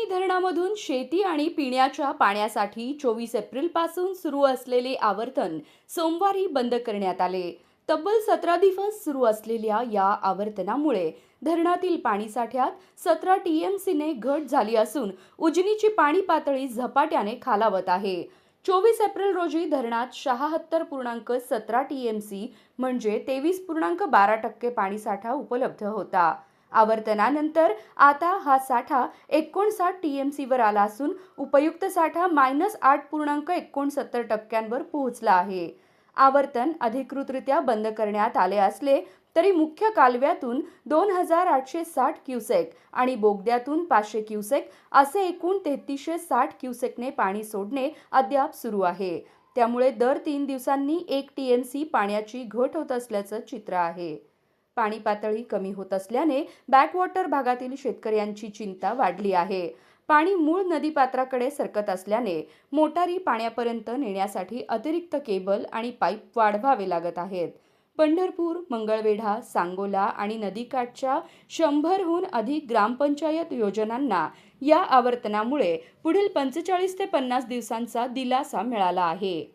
उजनी धरणामधून शेती आणि पिण्याच्या पाण्यासाठी 24 एप्रिल पासून सुरू असलेले आवर्तन सोमवारी बंद करण्यात आले। तब्बल 17 दिवस सुरू असलेल्या या आवर्तनामुळे धरणातील पाणीसाठ्यात 17 टीएमसीने घट झाली असून उजनीची पाणी पातळी झपाट्याने खालावत आहे। 24 एप्रिल रोजी धरणात 76.17 टीएमसी म्हणजे 23.12% पाणीसाठा उपलब्ध होता। आवर्तनानंतर आता हा साठा 59 टीएमसीवर आला असून उपयुक्त साठा -8.69%वर पोहोचला आहे। आवर्तन अधिकृतरित्या बंद करण्यात आले असले तरी मुख्य कालव्यातून 2860 क्युसेक आणि बोगद्यातून 500 क्युसेक असे एकूण 3360 क्युसेकने पाणी सोडणे अद्याप सुरू आहे। त्यामुळे दर 3 दिवसांनी 1 टीएमसी पाण्याची घट होत असल्याचं चित्र आहे। पाणी पातळी कमी होत असल्याने बॅकवॉटर भागातील शेतकऱ्यांची चिंता वाढली आहे। पाणी मूळ नदीपात्राकडे सरकत असल्याने मोटारी पाण्यापर्यंत नेण्यासाठी अतिरिक्त केबल आणि पाईप वाढवावे लागत आहेत। पंढरपूर, मंगळवेढा, सांगोला आणि नदीकाठच्या 100हून अधिक ग्रामपंचायत योजनांना या आवर्तनामुळे पुढील 45 ते 50 दिवसांचा दिलासा मिळाला आहे।